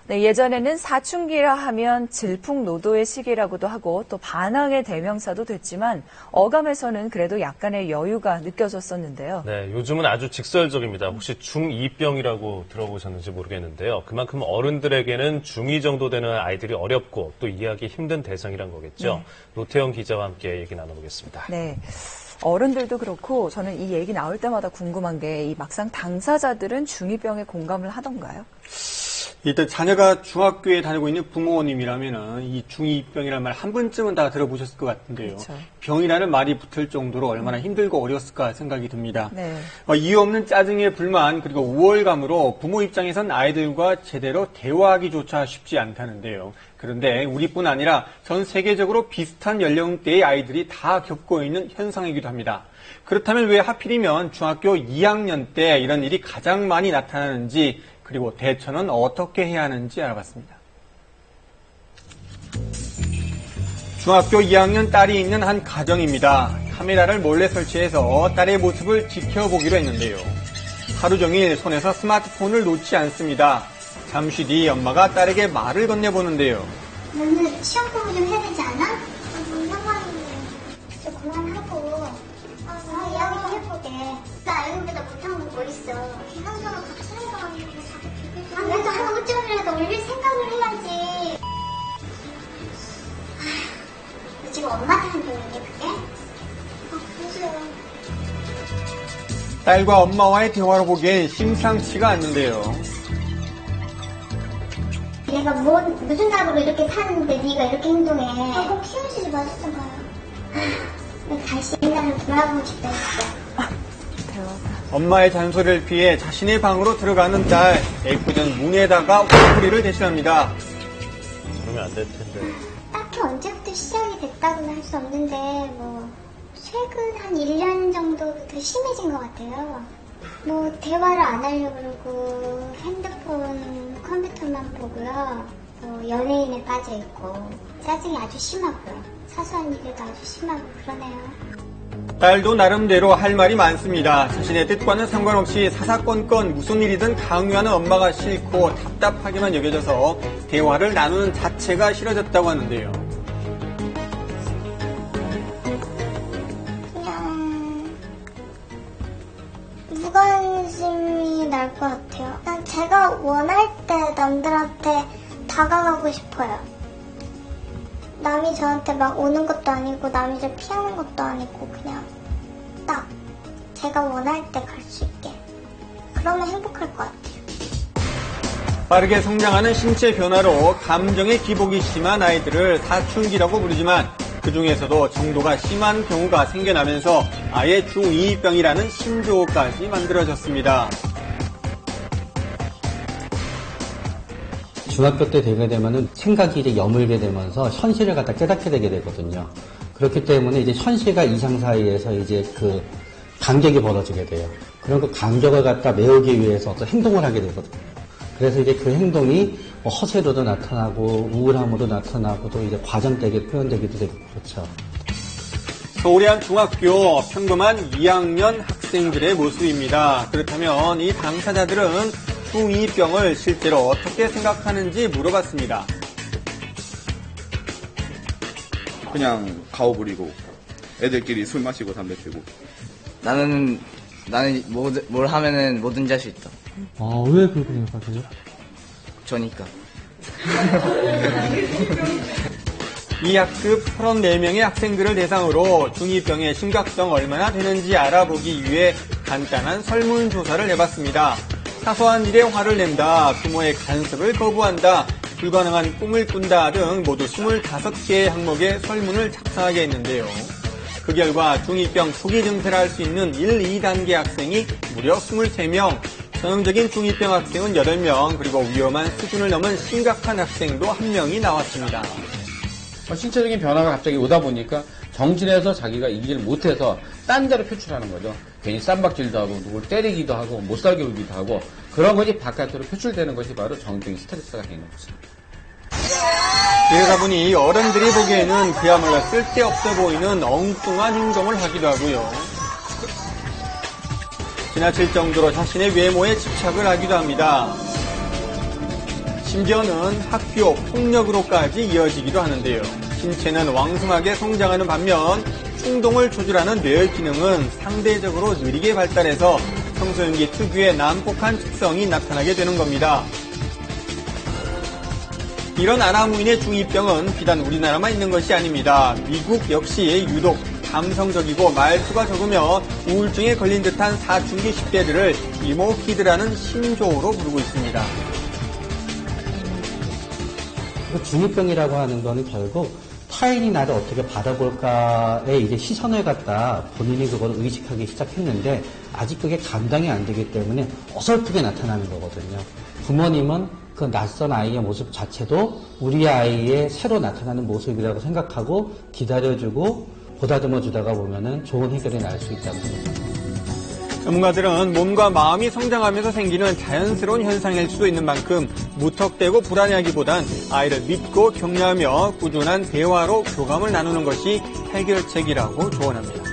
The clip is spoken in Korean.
네, 예전에는 사춘기라 하면 질풍노도의 시기라고도 하고 또 반항의 대명사도 됐지만 어감에서는 그래도 약간의 여유가 느껴졌었는데요. 네, 요즘은 아주 직설적입니다. 혹시 중2병이라고 들어보셨는지 모르겠는데요. 그만큼 어른들에게는 중2 정도 되는 아이들이 어렵고 또 이해하기 힘든 대상이란 거겠죠. 네. 노태영 기자와 함께 얘기 나눠보겠습니다. 네. 어른들도 그렇고 저는 이 얘기 나올 때마다 궁금한 게 이 막상 당사자들은 중2병에 공감을 하던가요? 일단 자녀가 중학교에 다니고 있는 부모님이라면은 이 중2병이라는 말 한 번쯤은 다 들어보셨을 것 같은데요. 그렇죠. 병이라는 말이 붙을 정도로 얼마나 힘들고 어려웠을까 생각이 듭니다. 네. 이유 없는 짜증에 불만 그리고 우월감으로 부모 입장에선 아이들과 제대로 대화하기조차 쉽지 않다는데요. 그런데 우리뿐 아니라 전 세계적으로 비슷한 연령대의 아이들이 다 겪고 있는 현상이기도 합니다. 그렇다면 왜 하필이면 중학교 2학년 때 이런 일이 가장 많이 나타나는지 그리고 대처는 어떻게 해야 하는지 알아봤습니다. 중학교 2학년 딸이 있는 한 가정입니다. 카메라를 몰래 설치해서 딸의 모습을 지켜보기로 했는데요. 하루 종일 손에서 스마트폰을 놓지 않습니다. 잠시 뒤 엄마가 딸에게 말을 건네보는데요. 너는 시험 공부 좀 해야 되지 않아? 뭔 상관인데. 좀 그만하고. 이야기 좀 해보게. 나 알고보다 못한 건 뭐 있어. 항상 같이 살아가는 거 자꾸 비교도 하고. 그래도 한 5점이라도 올릴 생각을 해야지. 너 지금 엄마한테 한 얘기인데 그게? 그러세요. 딸과 엄마와의 대화로 보기엔 심상치가 않는데요. 내가 무슨 답으로 이렇게 사는데 네가 이렇게 행동해. 그럼 키우시지 마셨잖아요. 다시 옛날로 돌아가고 싶다 진짜. 대화가. 엄마의 잔소리를 피해 자신의 방으로 들어가는 딸. 애꿎은 문에다가 화풀이를 대신합니다. 그러면 안 될 텐데. 딱히 언제부터 시작이 됐다고는 할 수 없는데 최근 한 1년 정도부터 심해진 것 같아요. 대화를 안 하려고 그러고 핸드폰, 컴퓨터만 보고요. 연예인에 빠져있고 짜증이 아주 심하고요. 사소한 일에도 아주 심하고 그러네요. 딸도 나름대로 할 말이 많습니다. 자신의 뜻과는 상관없이 사사건건 무슨 일이든 강요하는 엄마가 싫고 답답하게만 여겨져서 대화를 나누는 자체가 싫어졌다고 하는데요. 그냥 무관심이 날 것 같아요. 그냥 제가 원할 때 남들한테 다가가고 싶어요. 남이 저한테 막 오는 것도 아니고 남이 저 피하는 것도 아니고 그냥 딱 제가 원할 때 갈 수 있게. 그러면 행복할 것 같아요. 빠르게 성장하는 신체 변화로 감정의 기복이 심한 아이들을 사춘기라고 부르지만 그 중에서도 정도가 심한 경우가 생겨나면서 아예 중2병이라는 신조어까지 만들어졌습니다. 중학교 때 되게 되면은 생각이 이제 여물게 되면서 현실을 갖다 깨닫게 되게 되거든요. 그렇기 때문에 이제 현실과 이상 사이에서 이제 그 간격이 벌어지게 돼요. 그런 그 간격을 갖다 메우기 위해서 어떤 행동을 하게 되거든요. 그래서 이제 그 행동이 허세로도 나타나고 우울함으로 나타나고 또 이제 과장되게 표현되기도 되고 그렇죠. 서울의 한 중학교 평범한 2학년 학생들의 모습입니다. 그렇다면 이 당사자들은 중2병을 실제로 어떻게 생각하는지 물어봤습니다. 그냥 가오 부리고 애들끼리 술 마시고 담배 피고. 나는 뭘 하면은 뭐든지 할 수 있다. 왜 그렇게 생각하세요? 저니까. 이 학급 34명의 학생들을 대상으로 중2병의 심각성 얼마나 되는지 알아보기 위해 간단한 설문조사를 해봤습니다. 사소한 일에 화를 낸다, 부모의 간섭을 거부한다, 불가능한 꿈을 꾼다 등 모두 25개의 항목의 설문을 작성하게 했는데요. 그 결과 중2병 초기 증세를 할 수 있는 1, 2단계 학생이 무려 23명, 전형적인 중2병 학생은 8명, 그리고 위험한 수준을 넘은 심각한 학생도 1명이 나왔습니다. 신체적인 변화가 갑자기 오다 보니까 정신에서 자기가 이기질 못해서 딴 데로 표출하는 거죠. 괜히 쌈박질도 하고 누굴 때리기도 하고 못살게 굴기도 하고 그런 것이 바깥으로 표출되는 것이 바로 정적인 스트레스가 되는 거죠. 이러다 보니 어른들이 보기에는 그야말로 쓸데없어 보이는 엉뚱한 행동을 하기도 하고요. 지나칠 정도로 자신의 외모에 집착을 하기도 합니다. 심지어는 학교 폭력으로까지 이어지기도 하는데요. 신체는 왕성하게 성장하는 반면 충동을 조절하는 뇌의 기능은 상대적으로 느리게 발달해서 청소년기 특유의 난폭한 특성이 나타나게 되는 겁니다. 이런 아나무인의 중2병은 비단 우리나라만 있는 것이 아닙니다. 미국 역시 유독 감성적이고 말투가 적으며 우울증에 걸린 듯한 사춘기 10대들을 이모키드라는 신조어로 부르고 있습니다. 중2병이라고 하는 거는 결국 타인이 나를 어떻게 바라볼까에 이제 시선을 갖다 본인이 그걸 의식하기 시작했는데 아직 그게 감당이 안 되기 때문에 어설프게 나타나는 거거든요. 부모님은 그 낯선 아이의 모습 자체도 우리 아이의 새로 나타나는 모습이라고 생각하고 기다려주고 보다듬어 주다가 보면은 좋은 해결이 날 수 있다고 생각합니다. 전문가들은 몸과 마음이 성장하면서 생기는 자연스러운 현상일 수도 있는 만큼 무턱대고 불안해하기보단 아이를 믿고 격려하며 꾸준한 대화로 교감을 나누는 것이 해결책이라고 조언합니다.